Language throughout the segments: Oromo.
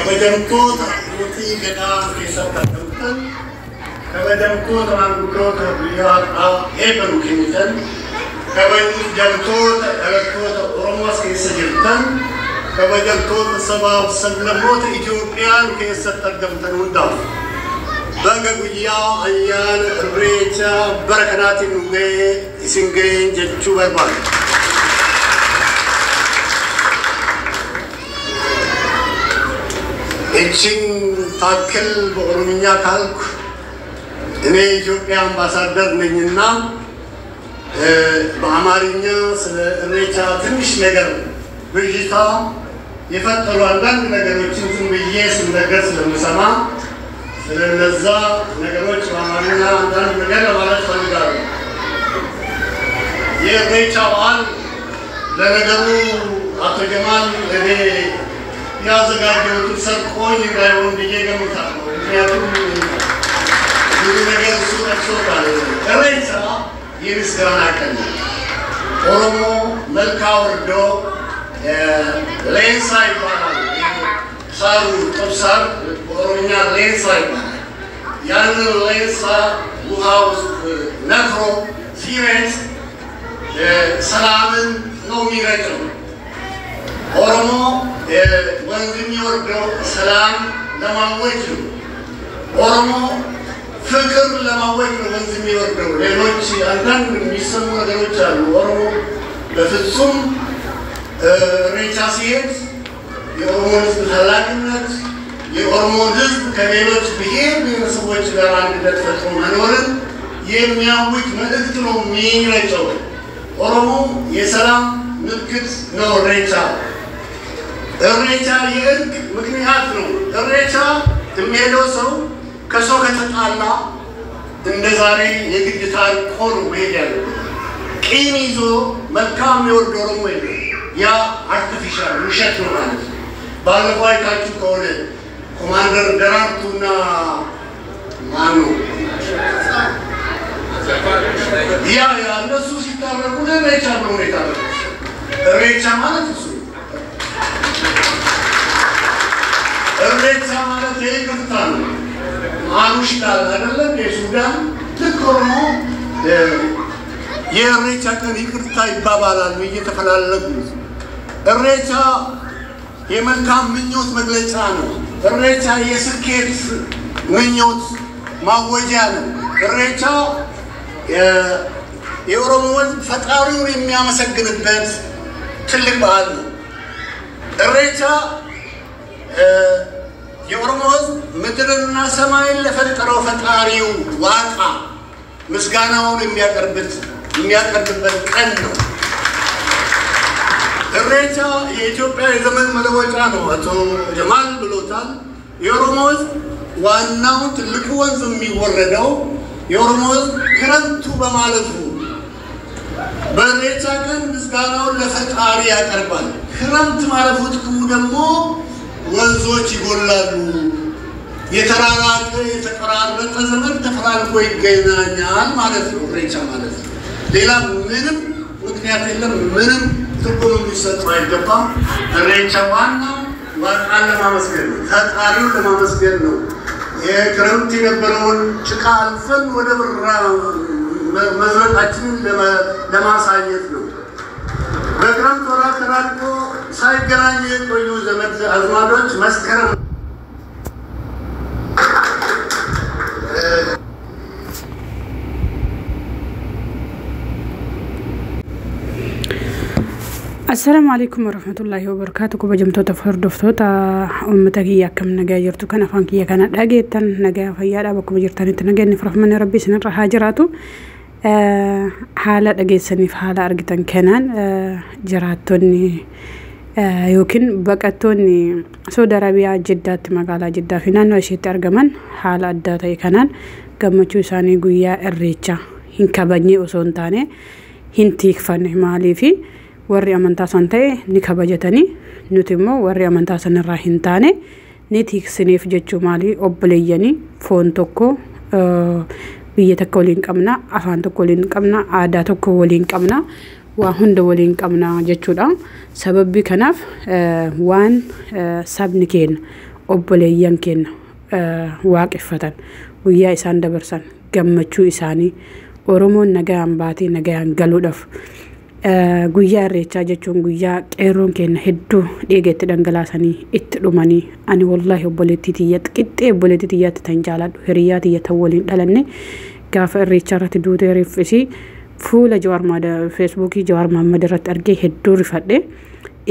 كبدمتوت روتي كذا في سبعة دمتن كبدمتوت مانغروت بيار هيبرو كيمتن كبدمتوت ألكتوت أورموس كيسجلتن كبدمتوت سباب سلموت إثيوبيان كيستقدمتن وداف بقى ويا أيان ريتا بركنات نوجي سينجين جتشو بربان إتشين تاكل بأورميا كالك إني إثيوبيا أمباسادر نينا بأمارينيا سل ريتا تمش نجار بيجتا يفتروا عندنا نجارو تشين بيجيس نجار سلمسما سلنزا نجارو تشوامنا عندنا نجار مالا خالدار يريتا وان لنجارو أتجمعن لني يا زكاة تسر كوني رايون ديجا مكان يا تومي يدنا كذا سورة سورة كريسا يريس كرانا كنا أورمو ملكاوردو لينساي بارال سارو تبصر أورميا لينساي بارال يان لينسا وهاوس نفرو سيرنس سلامن نومي رجل أورمو وانزمي ورقو سلام لما وجهه أورمو فكر لما وجهه وانزمي ورقو لينوشي أندان ميسمو نغنوشالو أورمو بفتصم ريتاسيات يأورمو نزم خلاقنات يأورمو نزم كمينوش بهير بينسووش غران بدات فتحو منورن يمياوش مدكتنو مين ريتاو أورمو يسلام ملكت نو ريتاو الرجال يرك مكنياتنا الرجال تميلوسو كسو كتطالا اندزاري يجد تاريخ كونو بيدل كيميزو ملكام يوردورو يا artificial وشت ማለት ባለፈው አይታችሁ ከሆነ ኮማንደር ደራርቱና ማኑ ያ እነሱ ሲታረቁ ለሬቻ ነው የታረቁ ሬቻ ማለት እሱ الرئيس عمله تيجي كتانو، مانوش كلا هذا السودان تكرمو، الرئيس كان يكرتاي بابالا ويجي تفعل لقوس، الرئيس يمن كام منيوت مغلطانو، الرئيس يسكت منيوت ما وجانو، الرئيس يورمون فتارو يميا مسكنبت تلك بالو، الرئيس يورموز مدرنا سماين لفترو فتاريو واقع مسكاناون የሚያቀርብበት ቀን ነው እሬቻ የኢትዮጵያ የዘመን መለወጫ ነው አቶ ጀማል ብሎታል የኦሮሞዝ ዋናው ትልቁ ወንዝ የሚወረደው የኦሮሞዝ ክረምቱ በማለፉ በሬቻ ቀን ምስጋናውን ለፈጣሪ ያቀርባል ክረምት ማለፉ ጥቅሙ ደግሞ ወንዞች ይጎላሉ የተራራቀ የተቀራረበ ዘመን ተፈራርቆ ይገናኛል ማለት ነው ሬቻ ማለት ሌላ ምንም ምክንያት የለም ምንም ትርጉም ሊሰጠው አይገባም ሬቻ ዋናው ዋቃን ለማመስገን ነው ፈጣሪውን ለማመስገን ነው የክረምት የነበረውን ጭቃ አልፈን ወደ ብራ መዝረቃችንን ለማሳየት ነው በክረምት ወራት ተራርቆ ሳይገናኙ የቆዩ ዘመድ አዝማዶች መስከረም السلام عليكم ورحمة الله وبركاته كوبا جمتو تفردفتو تا أمتكي ياكم نجا جرتو كان أفانكي كان أجيتن نجا فيالا بكوبا جرتاني تنجا نفرح من ربي سنر هاجراتو حالة أجيسني في حالة أرجتن كنان جراتوني يمكن بقتوني سعودي عربية جدة مقالة جدة فينان وشيت أرجمن حالة أداتي كنان قمتشو ساني قويا الريتشا هنكبني أصونتاني هنتيك فن مالي في warri amantaa san ta'e ni kabajatani nuti immoo warri amantaa san irraa hin taane ni tiiksiniif jechuu maali obboleeyyanii foon tokko biyya tokko waliin qabna afaan tokko waliin qabna aadaa tokko waliin qabna waa hunda waliin qabna jechuudha sababbi kanaaf waan sabni keenya obboleeyyan keenya waaqeffatan guyyaa isaan dabarsan gammachuu isaanii Oromoon nagaan baatee nagaan galuudhaaf guyyaa irreechaa jechuun guyyaa qeerroon keenya hedduu dhiigeetti dhangalaasanii itti dhumanii ani wallahi obboleettii tiyyatti qixxee obboleettii tiyyaatti tan jaaladhu hiriyaa tiyyata waliin dhalanne gaafa irreechaa irratti duutee riffisii fuula Jawaar Feesbuukii Jawaar Mahammad irratti argee hedduu rifadhe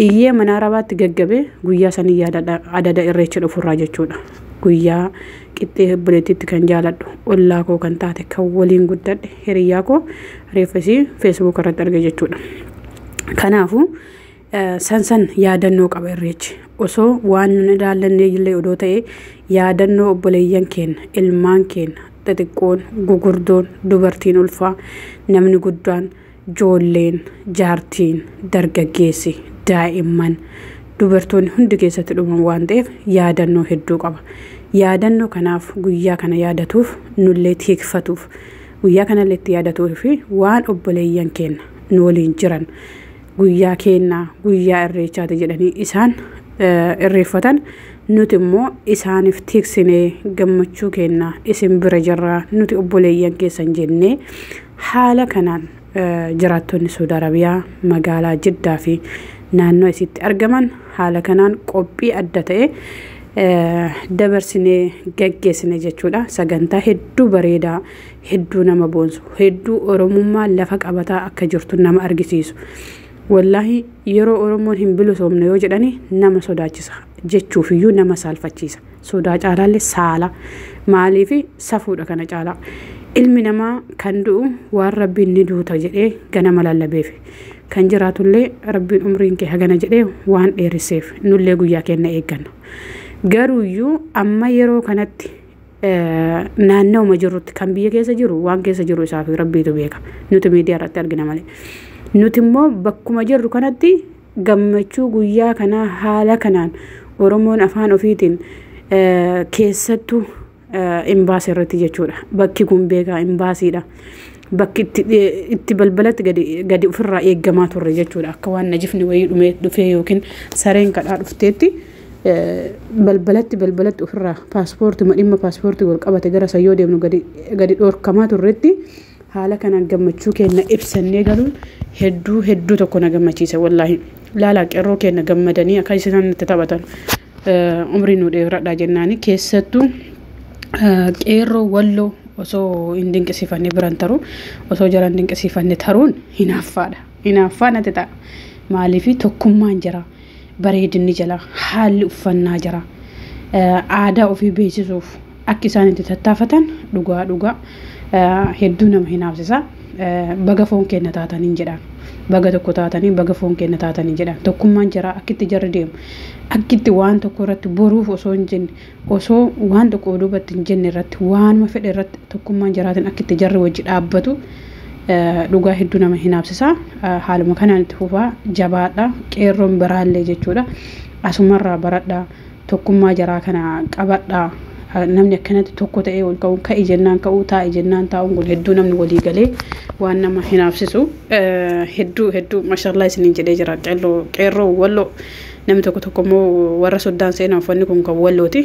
iyyee mana arabaatti gaggabe guyyaa sanii yaadadha adada irreecha dhufurraa jechuudha guyyaa qixxee obboleettiitti kan jaaladhu ollaa koo kan taate kan waliin guddadhe hiriyaa koo riffisii Facebook irratti arge jechuudha kanaafu sansan yaadannoo qaba irreechi osoo waan nun ilaallanne illee odoo ta'e yaadannoo obboleeyyan keenya ilmaan keenya xixiqqoon gugurdoon dubartiin ulfaa namni guddaan joolleen jaartiin dargaggeessi daa'imman dubartoonni hundi keessatti dhuman waan ta'eef yaadannoo hedduu qaba yaadannoo kanaaf guyyaa kana yaadatuuf nullee tiikfatuuf guyyaa kanallee itti yaadatuuf fi waan obboleeyyan keenya nu waliin jiran guyyaa keenyaa guyyaa irreechaati jedhanii isaan irreeffatan nuti immoo isaaniif tiiksinee gammachuu keenyaa isin bira jirraa nuti obboleeyyan keessan jennee haala kanaan jiraattonni Saudi Arabiyaa magaalaa Jiddaa fi naannoo isitti argaman haala kanaan qophii adda ta'e dabarsinee gaggeessine jechuudha sagantaa hedduu bareedaa hedduu nama boonsu hedduu oromummaa lafa qabataa akka jirtu nama argisiisu wallahi yeroo Oromoon hin bilisoomne yoo jedhani nama sodaachisa jechuuf iyyuu nama saalfachiisa sodaa caalaalle saala maaliif safuudha kana caalaa ilmi namaa kan du'u waan rabbiin ni duuta jedhee ganama lallabeef kan jiraatullee rabbiin umriin kee hagana jedhee waan dheeriseef nullee guyyaa keenya eegganna garuuyyuu amma yeroo kanatti naannawuma jirrutti kan biyya keessa jiru waan keessa jiru isaaf rabbiitu beeka nuti miidiyaa irratti argina malee nuti immoo bakkuma jirru kanatti gammachuu guyyaa kanaa haala kanaan Oromoon afaan ofiitiin keessattuu imbaasii irratti jechuudha bakki kun beekaa imbaasiidha bakki itti balbalatti gadi ofirraa eeggamaa turre jechuudha akka waan najifni wayii dhufee yookiin sareen kadhaa dhufteetti balbalatti ofirraa paaspoortii dhimma paaspoortii wal qabate gara sayyoo deemnu gadi dhorkamaa turretti haala kanaan gammachuu keenya ibsannee galuun hedduu tokko na gammachiisa wallahi laala qeerroo keenya gammadanii akka isaan itti taphatan umrii nu dheeradha jennaani keessattuu qeerroo walloo osoo hin dinqisiifanne biran taru osoo jaran dinqisiifanne taruun hinaaffaa natti ta'a maaliif tokkummaan jira bareedinni jala haalli uffannaa jira aadaa ofii beeksisuuf akka isaan itti tattaafatan dhugaa hedduu nama hinaafsisa baga foon keenya taataniin jedhan baga tokko taatanii baga foon keenya taataniin jedhan tokkummaan jira akkitti jarri deemu akkitti waan tokko irratti boruuf osoo hin jenne osoo waan tokko duubatti hin jenne irratti waanuma fedhe irratti tokkummaan jiraatin akkitti jarri wajji dhaabbatu dhugaa hedduu nama hinaafsisa haaluma kanaan itti fufaa jabaadha qeerroon biraallee jechuudha asumarraa baradha tokkummaa jaraa kana qabadha namni akkanatti tokko ta'ee wal ka'uun ka'ii jennaan ka'uu taa'ii jennaan taa'uun kun hedduu namni walii galee waan nama hinaafsisu hedduu mashallah isiniin jedhee jira qeerroo walloo namni tokko immoo warra soddaan seenaa uffanni kun kan wallooti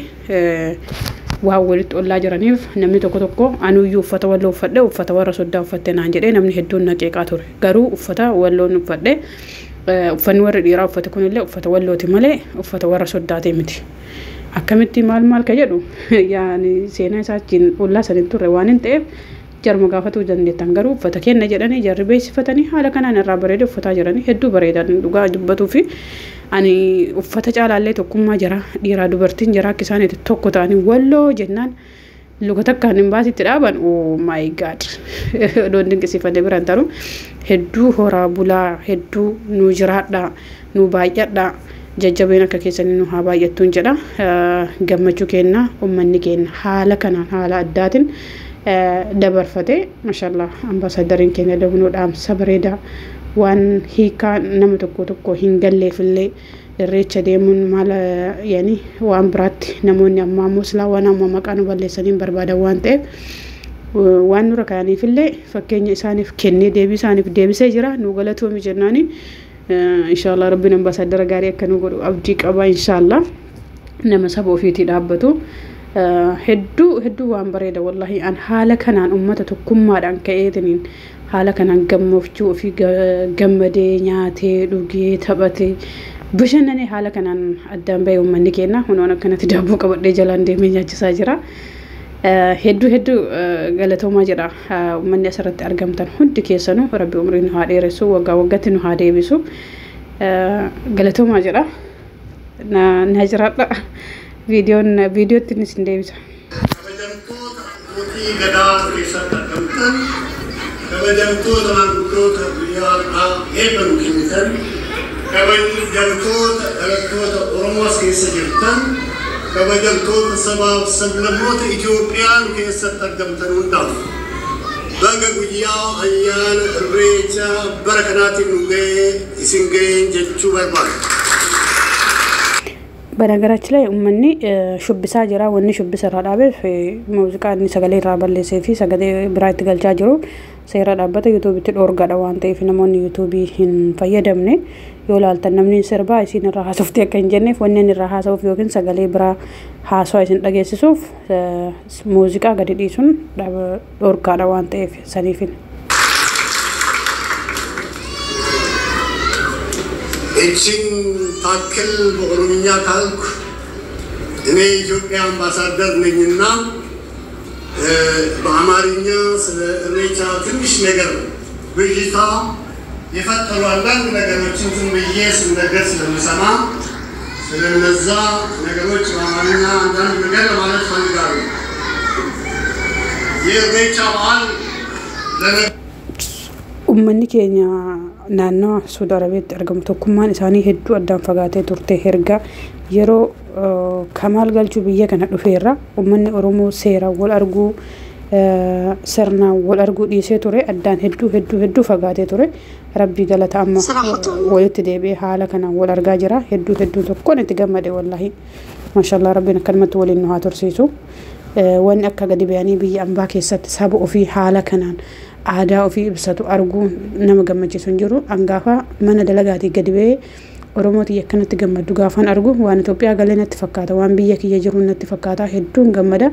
waan walitti ollaa jiraniif namni tokko anuyyuu uffata walloo uffadhe uffata warra soddaa uffatte naan jedhee namni hedduun naqeeqaa ture garuu uffata walloon uffadhe uffanni warri dhiiraa uffate kunillee uffata wallooti malee uffata warra soddaatee miti akkamitti maal ka jedhu yaani seenaa isaatiin ollaa saniin turre waan hin ta'eef jarma gaafatuu dandeettan garuu uffata kenna jedhanii jarri beeksifatanii haala kanaan irraa bareede uffataa jiranii hedduu bareedan dhugaa dubbatuu fi ani uffata caalaallee tokkummaa jira dhiiraa dubartiin jira akka isaan itti tokko ta'anii walloo jennaan luka takkaan hin baasitti dhaaban oh my god doon dinqisiifadhe biraan taru hedduu horaa bulaa hedduu nu jiraadha nu baay'adha jajjabeen akka keessanii nu haa baay'attuun jedha gammachuu keenya ummanni keenya haala kanaan haala addaatiin dabarfate mashallah ambaasadariin keenya dabnoo dhaamsa bareedaa waan hiikaa nama tokko hin galleefillee irreecha deemuun maal yaani waan biraatti namoonni amma muslaa waan amma maqaan balleessaniin barbaadan waan ta'eef waan nura kaaniifillee fakkeenya isaaniif kennee deebii isaaniif deebisee jira nu galatoomi jennaani inshallah rabbiin ambaasadara gaarii akka nu godhu abdii qaba inshallah nama saba ofiitii dhaabbatu hedduu waan bareeda wallahi an haala kanaan ummata tokkummaadhaan ka'eetiniin haala kanaan gammachuu ofii gammadee nyaatee dhugee taphatee bashannanee haala kanaan addaan bahee uummanni keenya hunoon akkanatti daabboo qabadhee jalaan deemee nyaachisaa jira. hedduu galatoomaa jira uummanni asirratti argamtan hundi keessanuu rabbi umrii nu haa dheeressu waggaa waggaatti nu haa deebisu galatoomaa jira na jiraadha viidiyootti nis hin deebisa. kabajamtoota maanguddoota biyyaa eebban kennitan kabajamtoota dhalattoota Oromoo keessa jirtan kabajamtoota sabaaf sablammoota Itoophiyaan keessatti argamtan hundaaf baga guyyaa ayyaana irreecha bara kanaatiin nu ga'ee isin ga'een jechuu barbaada. Barangarachi ላይ uummanni shubbisaa jira wanni shubbisa irraa dhaabeef muuziqaa inni sagalee irraa balleessee fi sagalee biraa itti galchaa jiru seera dhaabbata yuutuubitti dhoorgaadha waan ta'eef namoonni yuutuubii hin fayyadamne yoo laaltan namni sirbaa isin irraa haasofte akka hin jenneef wanni inni irraa haasa'uuf yookiin sagalee biraa haasawaa isin dhageessisuuf muuziqaa gadi dhiisuun dhoorgaadha waan ta'eef saniifin. እቺን ታክል በኦሮምኛ ካልኩ እኔ ኢትዮጵያ አምባሳደር ነኝና በአማርኛ ስለ ኢሬቻ ትንሽ ነገር ብዥታ የፈጠሩ አንዳንድ ነገሮችን ዝም ብዬ ስነገር ስለምሰማ ስለነዛ ነገሮች በአማርኛ አንዳንድ ነገር ለማለት ፈልጋለሁ። የኢሬቻ በዓል uummanni keenya naannoo Saudi Arabiyaatti argamu tokkummaan isaanii hedduu addaan fagaatee turte erga yeroo Kamaal Galchuu biyya kana dhufeerra uummanni Oromoo seera wal arguu sirna wal arguu dhiisee ture addaan hedduu fagaatee ture rabbi galata amma walitti deebi'ee haala kanaan wal argaa jira hedduu tokkoon itti gammade wallahi maashaallah rabbiin akkanumatti waliin nu haa tursiisu wanni akka gadi bayanii biyya ambaa keessatti saba ofii haala kanaan aadaa ofii ibsatu arguun nama gammachiisu hin jiru angaafa mana dalagaatii gadi ba'ee Oromooti akkanatti gammadu gaafan argu waan Itoophiyaa galee natti fakkaata waan biyya kiyya jiru natti fakkaata hedduun gammada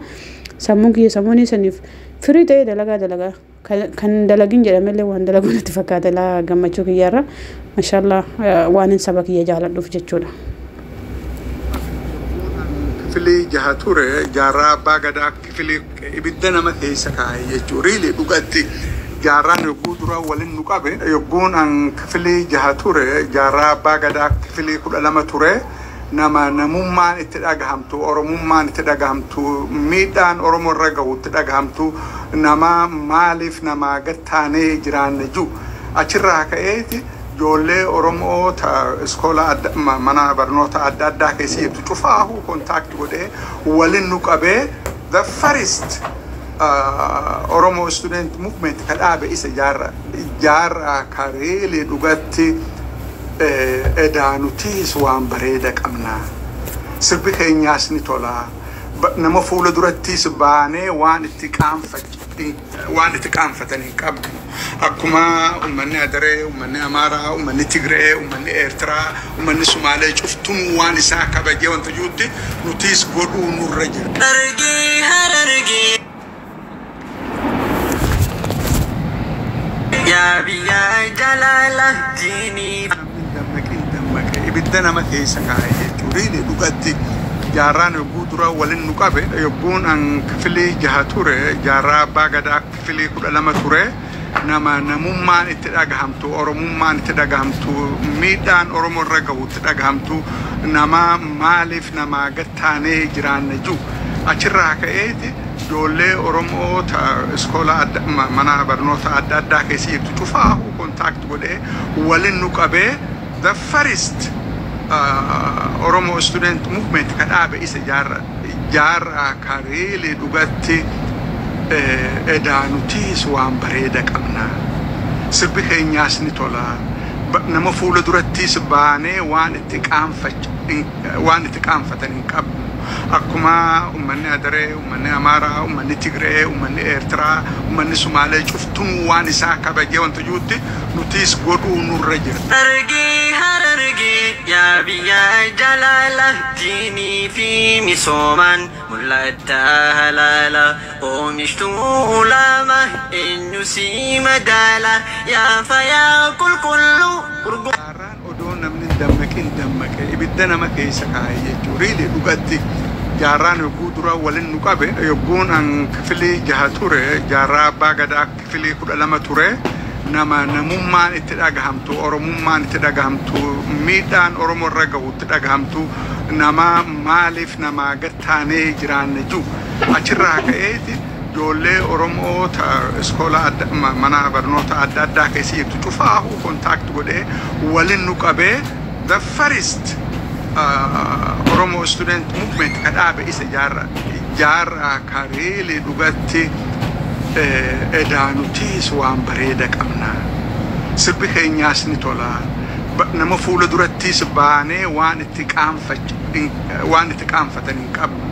sammuun kiyya sammuun saniif firii ta'ee dalagaa kan dalagin jedhamellee waan dalagu natti fakkaata la gammachuu kiyyarra maashaallah waan saba kiyya jaaladhuuf jechuudha. Kifili jahature jaarraa abbaa gadaa kifili ibidda nama keessa kaa'e jechuudha riilee dhugatti. Jaarraan yogguu dura waliin nu qabe yogguun an kifilii jaha ture jaarraa abbaa gadaa kifilii 12 ture namummaan itti dhagahamtu oromummaan itti dhagahamtu miidhaan oromoo irra gahu itti dhagahamtu nama maaliif nama gattaanee jiraanne jiru achirraa ka'eeti ijoollee oromoo iskoola mana barnoota adda addaa keessa jirtu cufaahu kontaakti godhee waliin nu qabee the first Oromo student movement kadaabe isa jaarra kareelee dhugatti edaanutis waan bareeda qabna sirbi keenyaas ni tola nama fuula durattis baanee waan itti qaanfatanii qabnu akkuma uummanni Adaree uummanni Amaaraa uummanni Tigree uummanni Eertiraa uummanni Sumaalee cuftuun waan isaa kabajee wanta juutti nutis godhuu nurra jira. Ya biya jalala dini damake ibidda nama keessa kaa'e jechuudha riilee dhugatti jaarraan yogguu dura waliin nu qabe yogguun an kifilii jaha ture jaarraa abbaa gadaa kifilii 12 ture namummaan itti dhagahamtu oromummaan itti dhagahamtu miidhaan oromoo irra gahu itti dhagahamtu nama maaliif nama gattaanee jiraanne jiru achirraa ka'eeti ijoollee oromoo iskoola mana barnoota adda addaa keessa jirtu cufaahu kontaakti godhee waliin nu qabee the first Oromo student movement kadaabe isa jaarra kareelee dhugatti edaanutis waan bareeda qabna sirbi keenyaas ni tola nama fuula durattis baanee waan itti qaanfatanii qabnu akkuma ummanni Adaree ummanni Amaaraa ummanni Tigree ummanni Eertiraa ummanni Sumaalee cuftuun waan isaa kabajee wanta juutti nutis godhuu nurra jira. Harargee yaa biyya jalaala diinii fi misoomaan mul'ata halaala oomishtuu ulama eenyu si madaala yaa fayaa qulqulluu Araan odoo namni dammaqe ibidda nama keessa kaa'e jechuudha. Riilee dhugatti jaarraan yogguu dura waliin nu qabe yogguun an kifilii 6 ture jaarraa abbaa gadaa kifilii 12 ture namummaan itti dhagahamtu oromummaan itti dhagahamtu miidhaan oromoo irra gahu itti dhagahamtu nama maaliif nama gattaanee jiraanne jiru achirraa ka'eeti ijoollee oromoo iskoola mana barnoota adda addaa keessa jirtu cufaahu kontaakt godhee waliin nu qabee the first Oromo student movement kadhaabe isa jaarraa kareelee dhugatti edaanutis waan bareeda qabna sirbi keenyaas ni tola nama fuula durattis baanee waan itti qaanfatan hin qabnu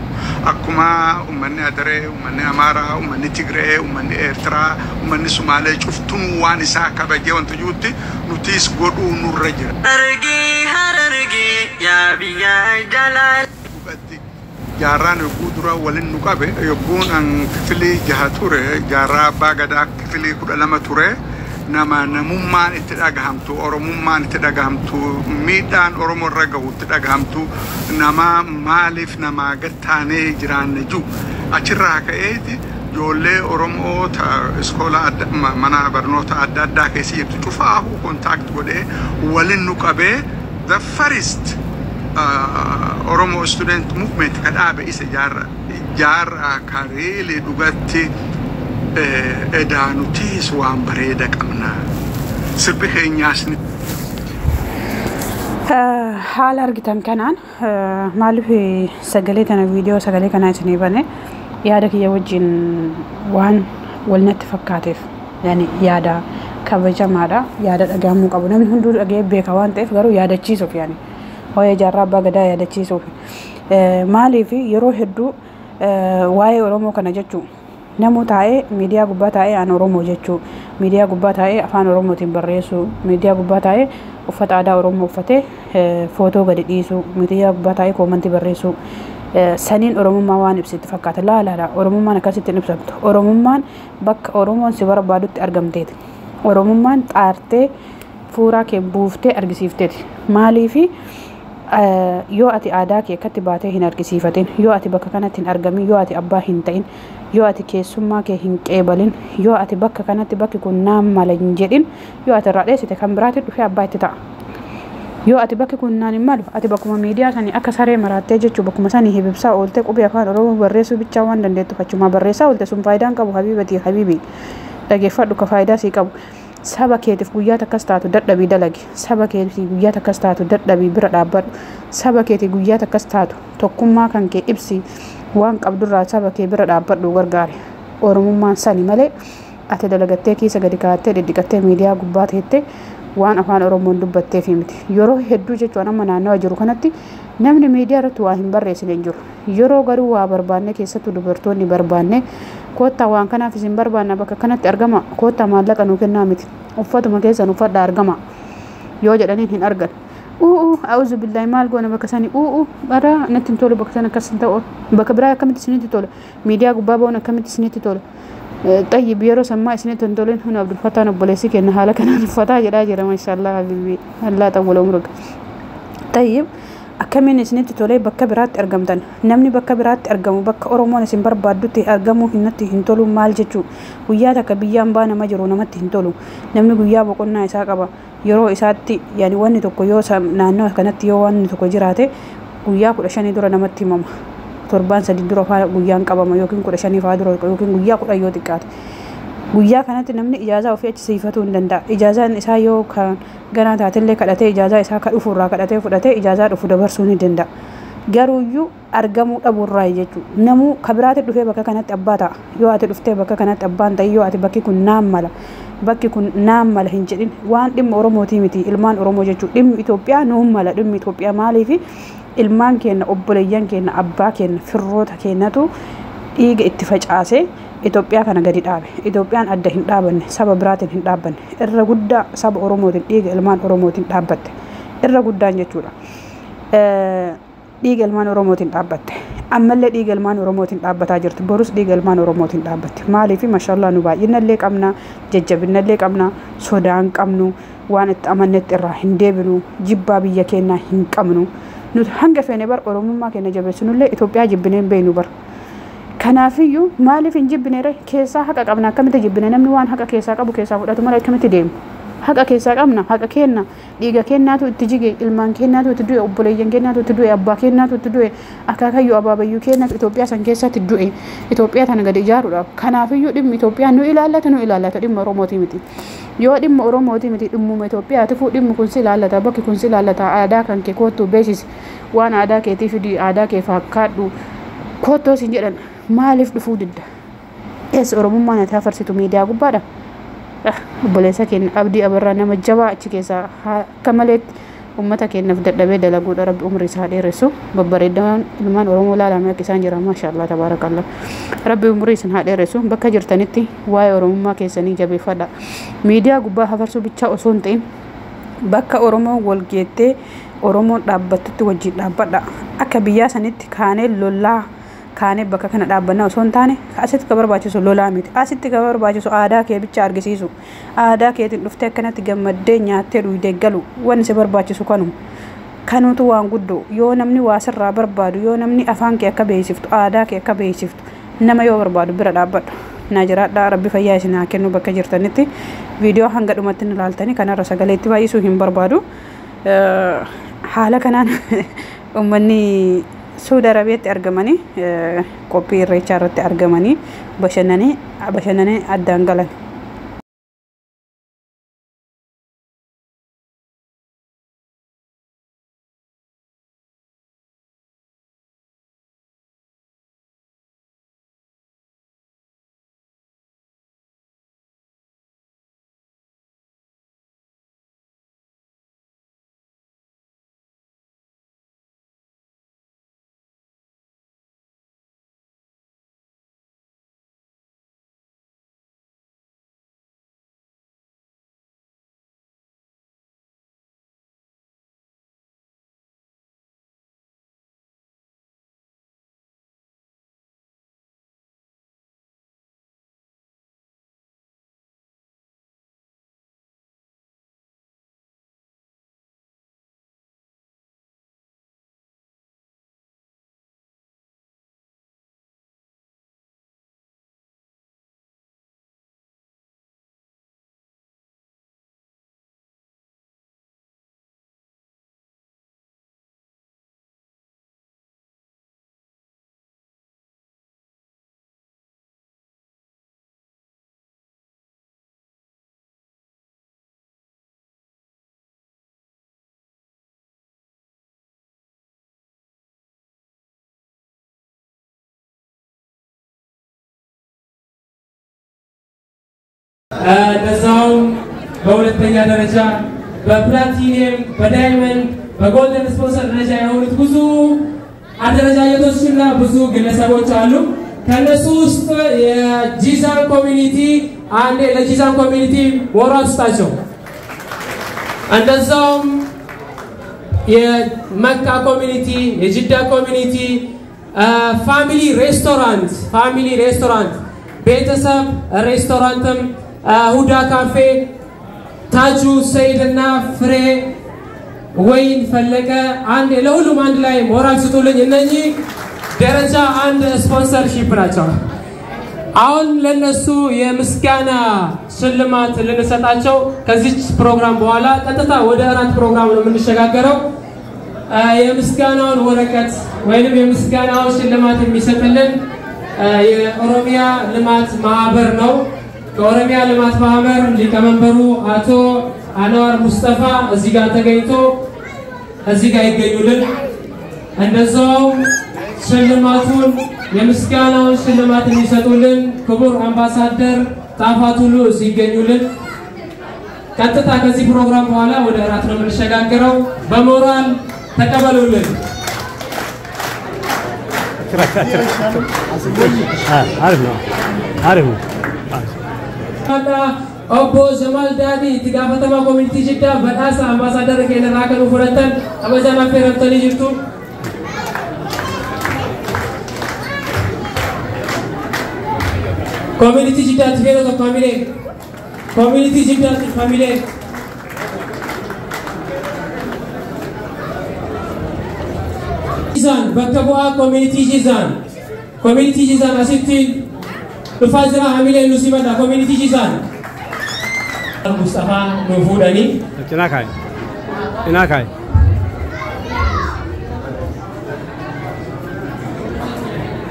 akkuma ummanni Adaree ummanni Amaaraa ummanni Tigree ummanni Eertiraa ummanni Sumaalee cuftuun waan isaa kabajee wanta juutti nutis godhuu nurra jira. Harargee yaa biyya jalaala jaarraan yogguu dura waliin nu qabe yogguun an kifilii 6 ture jaarraa abbaa gadaa kifilii 12 ture namummaan itti dhagahamtu oromummaan itti dhagahamtu miidhaan oromoo irra gahu itti dhagahamtu nama maaliif nama gattaanee jiraanne jiru achirraa ka'eeti ijoollee oromoo iskoola mana barnoota adda addaa keessa jirtu cufaahu kontaakt godhee waliin nu qabee the first Oromo student movement kadhaabe isa jaarraa kareelee dhugatti edaanutis waan bareeda qabna sirbi keenyaas ni haala argitan kanaan maaliif sagalee kana viidiyoo sagalee kanaa isinii bane yaada kiyya wajjin waan walnatti fakkaateef yani yaada kabajamaadha yaada dhagahamuu qabu namni hunduu dhagee beeka waan ta'eef garuu yaadachiisuuf yani hoya jaarraa abbaa gadaa yaadachiisuuf maaliif yeroo hedduu waa'ee Oromoo kana jechuu namu taa'ee miidiyaa gubbaa taa'ee aan Oromoo jechuu miidiyaa gubbaa taa'ee afaan Oromootiin barreessu miidiyaa gubbaa taa'ee uffata aadaa Oromoo uffatee footoo gadi dhiisu miidiyaa gubbaa taa'ee koomantii barreessu saniin Oromummaa waan ibsitti fakkaata laalaadha Oromummaan akkasitti ibsamtu Oromummaan bakka Oromoon si barbaadutti argamteeti Oromummaan xaartee fuuraa kee buuftee argisiifteeti maaliifi yoo ati aadaa kee akkatti baatee hin argisiifatin yoo ati bakka kanatti hin argamin yoo ati abbaa hin ta'in yoo ati keessummaa kee hin qeebalin yoo ati bakka kanatti bakki kun naan mala hin jedhin yoo ati irraa dheessite kan biraatti dhufee abbaa itti ta'a yoo ati bakki kun naan hin malu ati bakkuma miidiyaa sanii akka saree maraattee jechuu bakkuma sanii hibibsaa oolte qubee afaan Oromoo barreessuu bichaa waan dandeettuuf achuma barreessaa oolte sun faayidaan qabu habiibii dhageeffadhu ka faayidaa sii qabu saba keetiif guyyaa takkas taatu dadhabii dalagi saba keetiif guyyaa takkas taatu dadhabii bira dhaabbadhu saba keetiif guyyaa takkas taatu tokkummaa kan kee ibsi waan qabdurraa saba kee bira dhaabbadhu gargaare Oromummaan sani malee ati dalagattee kiisa gadi kaa'attee dhidhiqattee miidiyaa gubbaa teettee waan afaan Oromoon dubbatteef miti yeroo hedduu jechuun amma naannawa jiru kanatti namni miidiyaa irratti waa hin barreessine hin jiru yeroo garuu waa barbaanne keessattuu dubartoonni barbaanne koottaa waan kanaaf isin barbaanna bakka kanatti argama koottaa maallaqa nuu kennaa miti uffatuma keessan uffadha argama yoo jedhaniin hin argan a'uuzu billaahi maal goona bakka sanii bara natti hin tolu bakka sana akkas hin ta'u bakka biraa akkamitti isinitti tola miidiyaa gubbaa ba'uun akkamitti isinitti tola طيب يرو سما اسنه تندولين هنا عبد الفتاح نبوليسي كنا حاله كنا الفتاح جدا جرا ما شاء الله حبيبي الله طول عمرك طيب أكمل اسنه تولي بكبرات أرجمتن نمني بكبرات أرجمو بك أورومون اسم بربادوتي أرجمو هنتي هنتولو مال جتشو ويا تكبيان بانا مجرو نمتي هنتولو نمني ويا بقولنا إساقبا يرو إساتي يعني واني تكويو سام نانو كانت يو واني تكوجراته ويا كل شيء ندور نمتي ماما torban sadi dura fa guyyaan qabama yookiin 15 fa dura yookiin guyyaa 10 yoo xiqqaate guyyaa kanatti namni ijaazaa ofii achi siifatu hin danda'a ijaazaan isaa yoo kan ganaa taatellee kadhatee ijaazaa isaa ka dhufuurraa kadhatee fudhatee ijaazaa dhufu dabarsuu ni danda'a garuuyyuu argamuu dhabuurraa jechuudha namuu kabiraatti dhufee bakka kanatti abbaa ta'a yoo ati dhuftee bakka kanatti abbaan ta'e yoo ati bakki kun naan mala hin jedhin waan dhimma Oromootii miti ilmaan Oromoo jechuudha dhimmi Itoophiyaa nuun mala dhimmi Itoophiyaa maaliifi ilmaan keenya obboleeyyan keenya abbaa keenya firroota keenyatu dhiiga itti facaase Itoophiyaa kana gadi dhaabe. Itoophiyaan adda hin dhaabanne saba biraatiin hin dhaabbanne irra guddaa saba Oromootiin dhiiga ilmaan Oromootiin dhaabbatte irra guddaan jechuudha. Dhiiga ilmaan Oromootiin dhaabbatte ammallee dhiiga ilmaan Oromootiin dhaabbataa jirti borus dhiiga ilmaan Oromootiin dhaabbatte maaliif mashallah nu baay'inallee qabna jajjabinallee qabna sodaan qabnu waan itti amannetti irraa hin deebinu jibbaa biyya keenyaa hin qabnu nuti hanga feene bar Oromummaa keenya jabeessinullee Itoophiyaa jibbineen beeynu bar kanaafiyyuu maaliif hin jibbinere keessaa haqa qabna akkamitti jibbine namni waan haqa keessaa qabu keessaa fudhatu malee akkamitti deemu haqa keessaa qabna haqa kenna dhiiga kennaatu itti jige ilmaan kennaatu itti du'e obboleeyyan kennaatu itti du'e abbaa kennaatu itti du'e akaakayyuu abaabayyuu kennaatu Itoophiyaa san keessatti du'e Itoophiyaa tana gadi ijaaruudhaaf kanaafiyyuu dhimmi Itoophiyaa nu ilaallata dhimma Oromootii miti yoo dhimma Oromootii miti dhimmuma Itoophiyaati fuu dhimmi kun si ilaallata bakki kun si ilaallata aadaa kan kee kootu beeksisi waan aadaa keetii fidi aadaa kee fakkaadhu kootoo sin jedhan maaliif dhufuu didda eessa Oromummaan ati afarsitu miidiyaa gubbaadha obboleessa keenya abdii abarraa nama jabaa achi keessaa akka maleetti ummata keenyaaf dadhabee dalaguudha rabbi umrii isaa dheeressu babbareeddaan ilmaan Oromoo laalame akka isaan jiran maashaallah tabaarakallah rabbi umrii isin haa dheeressu bakka jirtanitti waa'ee Oromummaa keessanii jabeeffadha miidiyaa gubbaa hafarsuu bichaa osoo hin ta'in bakka Oromoo wal geettee Oromoon dhaabbattutti wajjin dhaabbadha akka biyyaa sanitti kaanee lollaa kaanee bakka kana dhaabbannaa osoo hin taane asitti ka barbaachisu lolaa miti asitti ka barbaachisu aadaa kee bicha argisiisu aadaa keetiin dhuftee akkanatti gammaddee nyaattee dhuydee galu wanni si barbaachisu kanutu waan guddoo yoo namni waa sirraa barbaadu yoo namni afaan kee akka beeksiftu aadaa kee akka beeksiftu nama yoo barbaadu bira dhaabbadha naa jiraadhaa rabbi fayyaa isin haa kennu bakka jirtanitti viidiyoo hanga dhumatti ni ilaaltanii kanarra sagaleetti baay'isuu hin barbaadu haala kanaan ummanni Saudi Arabiyaatti argamanii qophii irreechaa irratti argamanii bashannanii addaan galan. ለዛውም በሁለተኛ ደረጃ በፕላቲኒየም በዳይመንድ በጎልደን ስፖንሰር ደረጃ የሆኑት ብዙ አደረጃጀቶችና ብዙ ግለሰቦች አሉ ከነሱ ውስጥ የጂዛን ኮሚኒቲ አንዴ ለጂዛን ኮሚኒቲ ሞራል ስጣቸው እንደዛውም የመካ ኮሚኒቲ የጅዳ ኮሚኒቲ ፋሚሊ ሬስቶራንት ቤተሰብ ሬስቶራንትም ሁዳ ካፌ ታጁ ሰይድና ፍሬ ወይን ፈለቀ አንድ ለሁሉም አንድ ላይ ሞራል ስጡልኝ እነኚህ ደረጃ አንድ ስፖንሰርሺፕ ናቸው አሁን ለነሱ የምስጋና ሽልማት ልንሰጣቸው ከዚህ ፕሮግራም በኋላ ቀጥታ ወደ አራት ፕሮግራም ነው የምንሸጋገረው የምስጋናውን ወረቀት ወይንም የምስጋናውን ሽልማት የሚሰጥልን የኦሮሚያ ልማት ማህበር ነው ከኦሮሚያ ልማት ማህበር ሊቀመንበሩ አቶ አንዋር ሙስጠፋ እዚህ ጋር ተገኝቶ እዚህ ጋር ይገኙልን እንደዛው ሽልማቱን የምስጋናውን ሽልማት የሚሰጡልን ክቡር አምባሳደር ጣፋቱሉ እዚህ ይገኙልን ቀጥታ ከዚህ ፕሮግራም በኋላ ወደ አራት ነው የምንሸጋገረው በሞራል ተቀበሉልን Obbo Jamal Dadi itti gaafatamaa koominitii Jiddaa badhaasa ambaasaadara keenya irraa kan fudhatan kabajaan affeeramtanii jirtu. Koominitii Jiddaatti feeroo tokko hamilee. Koominitii Jiddaatti hamilee. Jizaan bakka bu'aa koominitii Jizaan. Koominitii Jizaan asitti dhufaa jira hamilee nu simadha koominitii Jizaan. Mustafa Nufudani. Cinakai. Cinakai.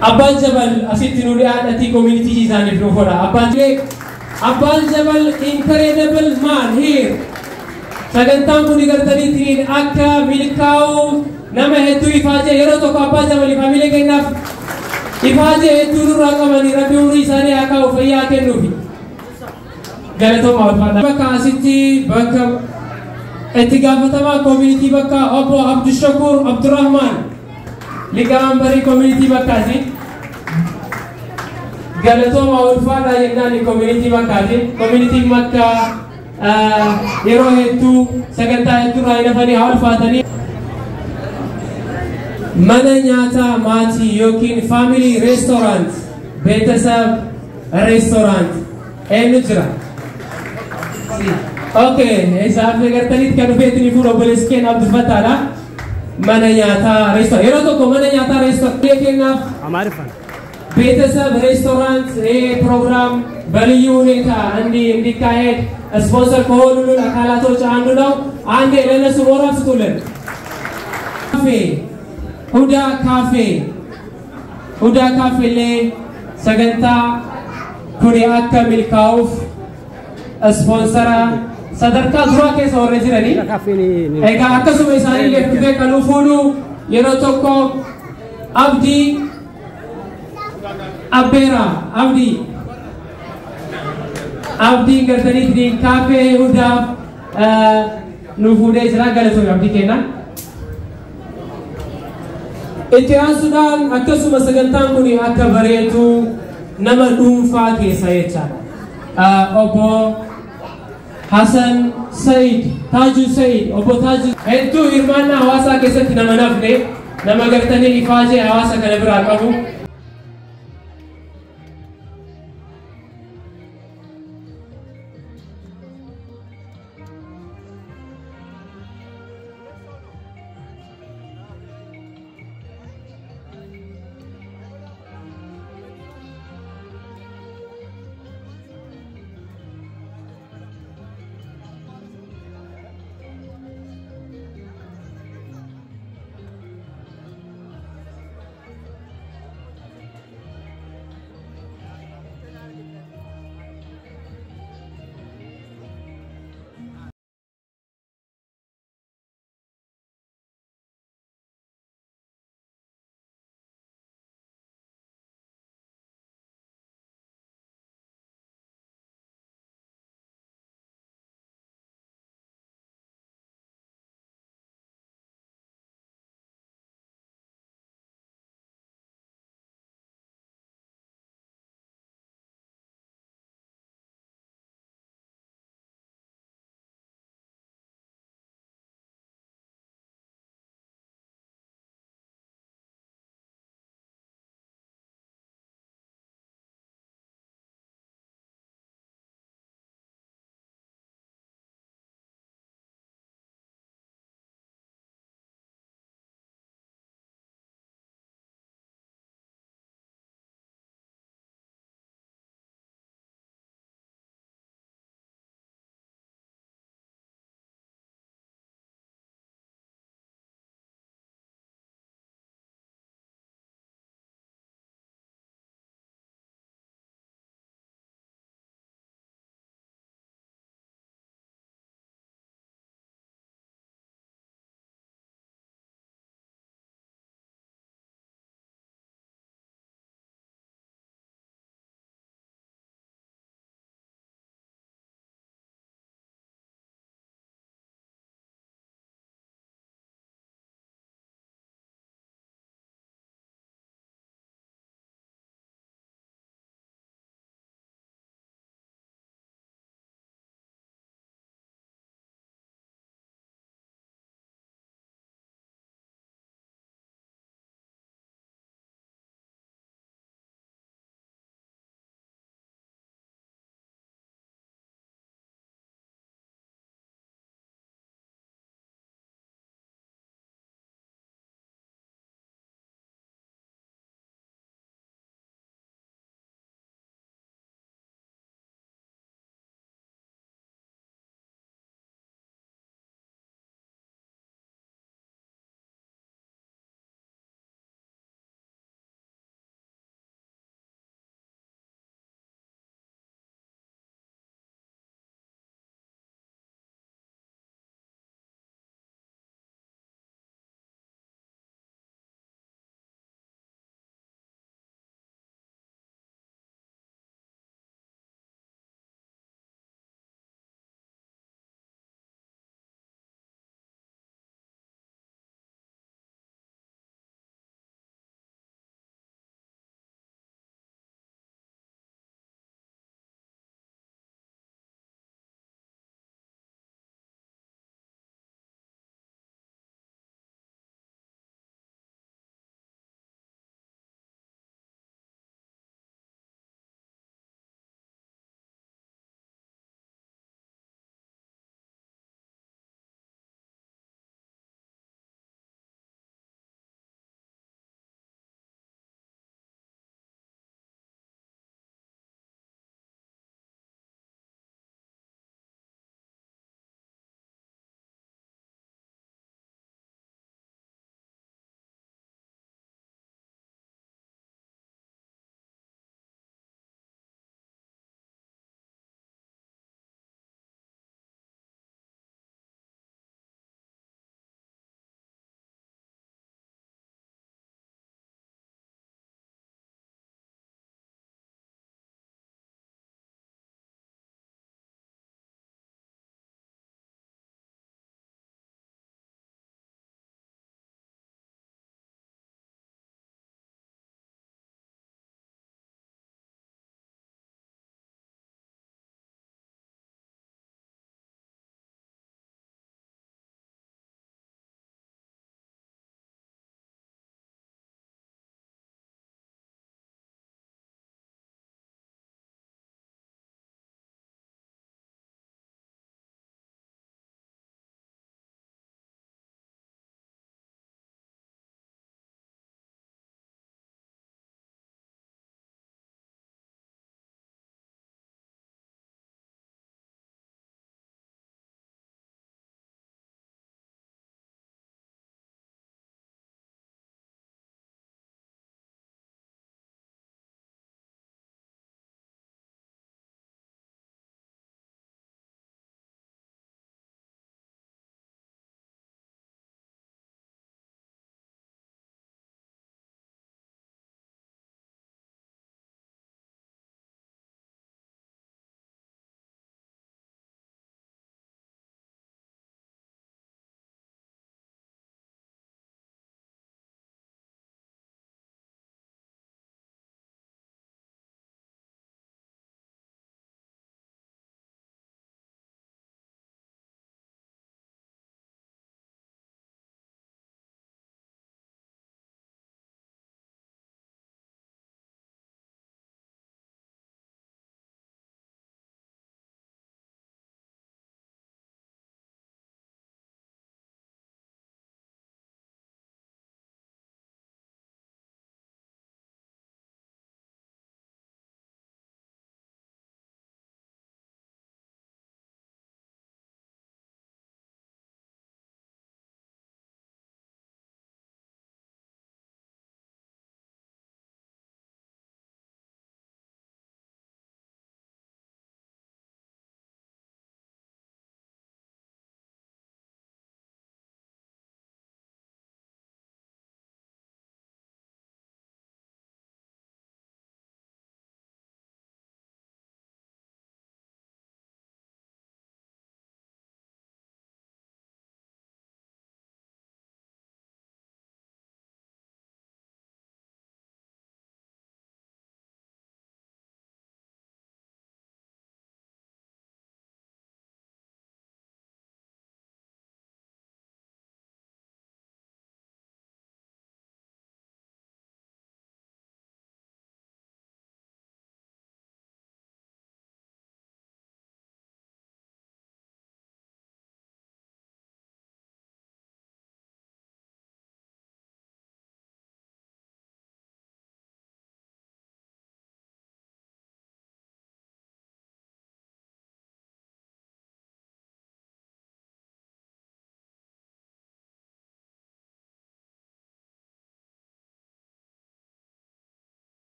Abbaan Jabal asitti nu dhiyaadhatii koominitii isaaniif nu fudha. Abbaan Jabal incredible man here. Sagantaan kun gartaniitiin akka milkaa'u nama hedduu ifaajee yeroo tokko Abbaan Jabal ifaamilee kennaaf ifaajee hedduu nurraa qabanii rabbi umurii isaanii haa kaa'u fayyaa kennuufi. Galatooma walfaadha. Bakka asitti bakka itti gaafatamaa koominitii bakka obbo Abdushakur Abdurrahman ligaambarii koominitii bakkaati. Galatooma walfaadha jennaan koominitii bakkaati. Koominitiin bakka yeroo hedduu sagantaa hedduurraa hidhafanii haa walfaatanii. Mana nyaataa maatii yookiin faamilii reestoraant beetasab reestoraant eenyu jira? Okay, isaaf gartaniit kan dhufeetini fuudha obboleessi keenya Abdul Fattaadha. Mana nyaataa reestoraant yeroo tokko mana nyaataa reestoraant kennaaf ቤተሰብ ሬስቶራንት ፕሮግራም በልዩ ሁኔታ እንዲካሄድ ስፖንሰር ከሆኑ አካላቶች አንዱ ነው። አንዴ ለነሱ ሞራል ስጡልን። ካፌ ሁዳ ካፌ ላይ ሰገንታ ኩኒ አከ ሚልካውፍ ስፖንሰራ ሰደርካ ዙራ ኬሰ ወረ ጅረኒ ኤጋ አከሱመ ኢሳኒ ለፍቴ ከኑፉኑ የሮ ቶኮ አብዲ Abera Abdi gartaniit di kafe huda nu fuudhee jira galatoomii abdii kenna. Itti aansuudhaan akkasuma sagantaan kun akka bareedu nama dhuunfaa keessa jechaadha. Obbo Hassan Said Taaju Said obbo Taaju hedduu hirmaannaa hawaasaa keessatti nama nafne nama gartanii ifaajee hawaasa kana biraa qabu.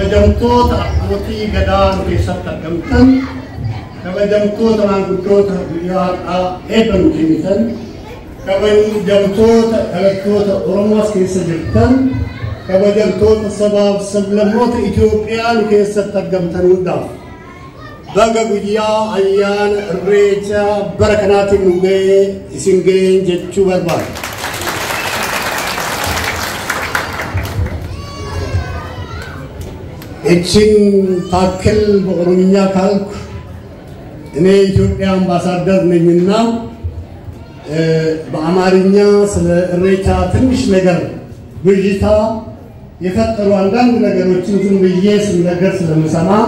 كبجمتوت أخوتي قدان في سبت كمتن كبجمتوت مانقدوت بيار إبن كمتن كبجمتوت ألكتوت أورموس كيس جبتن كبجمتوت سباب سبلموت إثيوبيان كيس سبت كمتن وداف بقى بيا أيان الرجا بركنات النبي سنجين جتشو بربار إتشين تاكل بغرمية كالك إني إثيوبيا أمباسادر نجمنا بأمارينيا سل الرجا تنش نجر بيجتا يفتروا عندنا نجر وتشوفون بيجيس نجر سلمسنا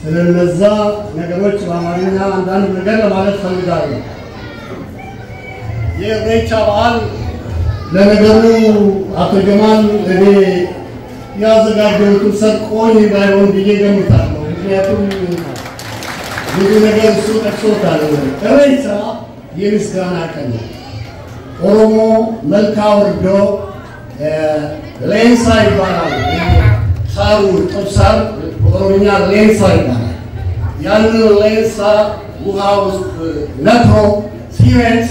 سلمزا نجروش بأمارينيا عندنا نجر لمالك خليداري يه الرجا بعال لنجرو أتو جمال إني يا زغادو تسر كوني بايون ديجي جمتالو ياتو بدون غير سوت اكسوتالو ريتا يمسكانا كان اورومو ملكاوردو لينسا يبارال صارو تبصر اوروميا لينسا يبارال يالو لينسا وهاوس نترو سيرت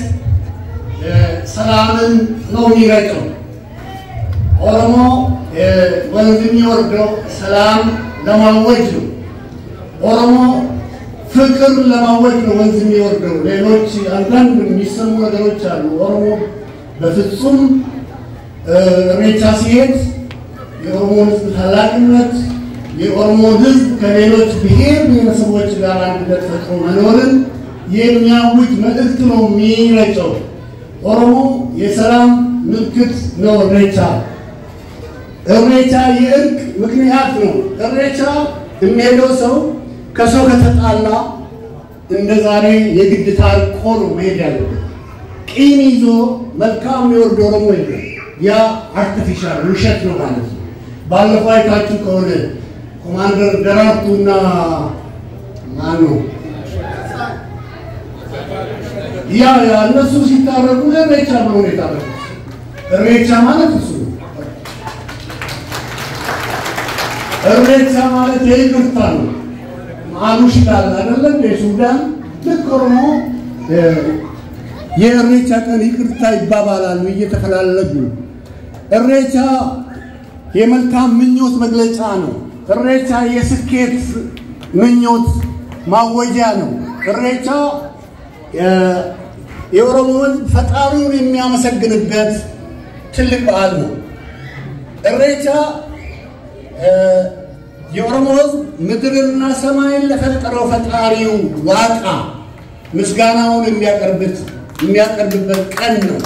سلامن نومي ريتو اورومو ወንድም ወርደው ሰላም ለማወጅ ነው ኦሮሞ ፍቅር ለማወጅ ነው ወንድም ወርደው ሌሎች አንዳንድ የሚሰሙ ነገሮች አሉ ኦሮሞ በፍጹም ሬቻ ሲሄድ የኦሮሞ ህዝብ ታላቅነት የኦሮሞ ህዝብ ከሌሎች ብሔር ብሔረሰቦች ጋር አንድነት ፈጥሮ መኖርን የሚያውጅ መልእክት ነው የሚረጨው ኦሮሞ የሰላም ምልክት ነው ሬቻ እሬቻ የእርቅ ምክንያት ነው እሬቻ የሚሄደው ሰው ከሰው ከተጣላ እንደ ዛሬ የግድ ታርቆ ነው መሄድ ያለበት ቂም ይዞ መልካም ይወርድ ኦሮሞ ይላል ያ አርቲፊሻል ውሸት ነው ማለት ነው ባለፈው አይታችሁ ከሆነ ኮማንደር ደራርቱና ማኑ ያ እነሱ ሲታረቁ እሬቻ ነው የታረቁት እሬቻ ማለት እሱ እሬቻ ማለት የይቅርታ ነው ማኑሽ ይላል አይደለም የሱዳን ልቆርሞ የእሬቻ ቀን ይቅርታ ይባባላሉ እየተፈላለጉ እሬቻ የመልካም ምኞት መግለጫ ነው እሬቻ የስኬት ምኞት ማወጃ ነው እሬቻ የኦሮሞ ፈጣሪውን የሚያመሰግንበት ትልቅ በዓል ነው እሬቻ የኦሮሞ ምድርና ሰማይን ለፈጠረው ፈጣሪው ዋቃ ምስጋናውን የሚያቀርብበት ቀን ነው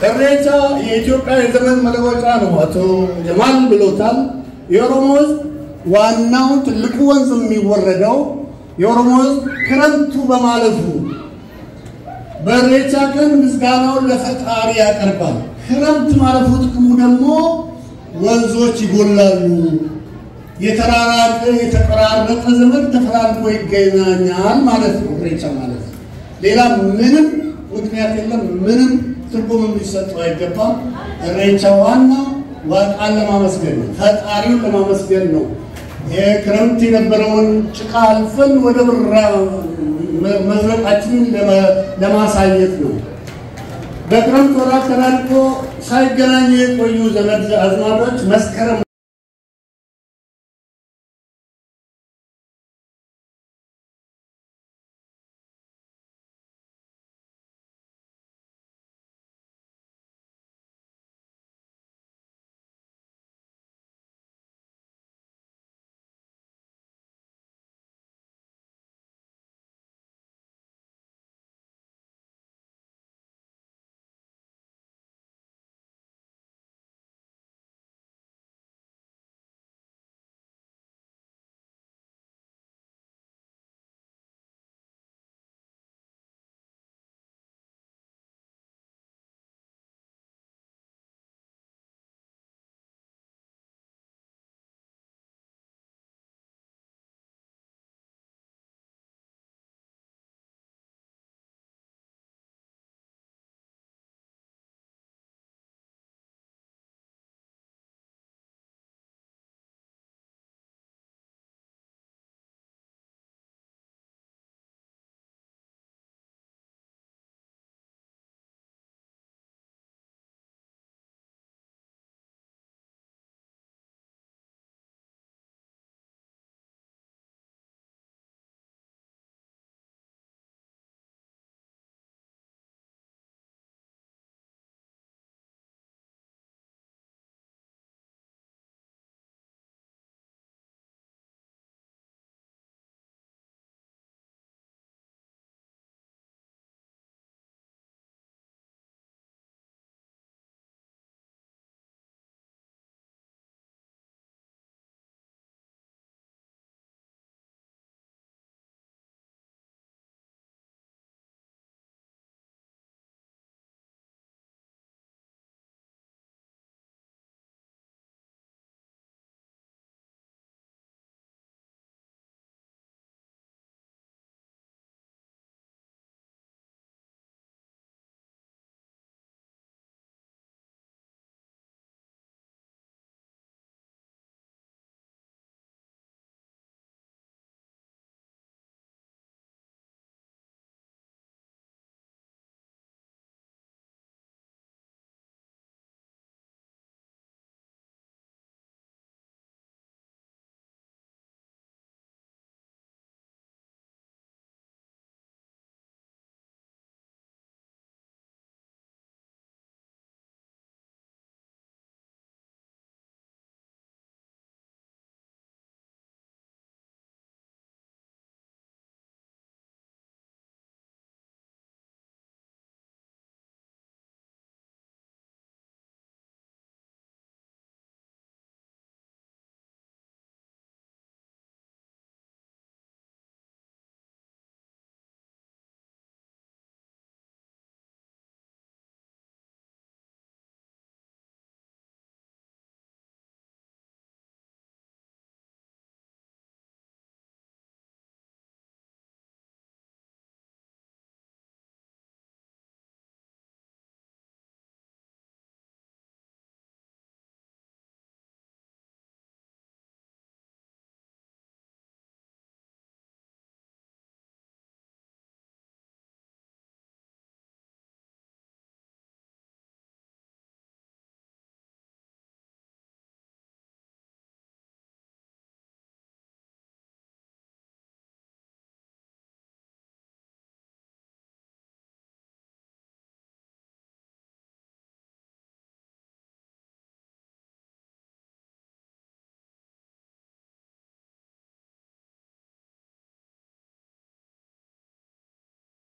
እሬቻ የኢትዮጵያ የዘመን መለወጫ ነው አቶ ጀማል ብሎታል የኦሮሞ ዋናው ትልቁ ወንዝ የሚወረደው የኦሮሞ ክረምቱ በማለፉ በእሬቻ ቀን ምስጋናውን ለፈጣሪ ያቀርባል ክረምት ማለፉ ጥቅሙ ደግሞ ወንዞች ይጎላሉ የተራራቀ የተቀራረበ ዘመን ተፈራርቆ ይገናኛል ማለት ነው እሬቻ ማለት ሌላ ምንም ምክንያት የለም ምንም ትርጉም ሊሰጠው አይገባም እሬቻ ዋና ዋቃን ለማመስገን ነው ፈጣሪውን ለማመስገን ነው የክረምት የነበረውን ጭቃ አልፈን ወደ ብራ መዝረቃችንን ለማሳየት ነው በክረምት ወራት ተላልፎ ሳይገናኙ የቆዩ ዘመድ አዝማዶች መስከረም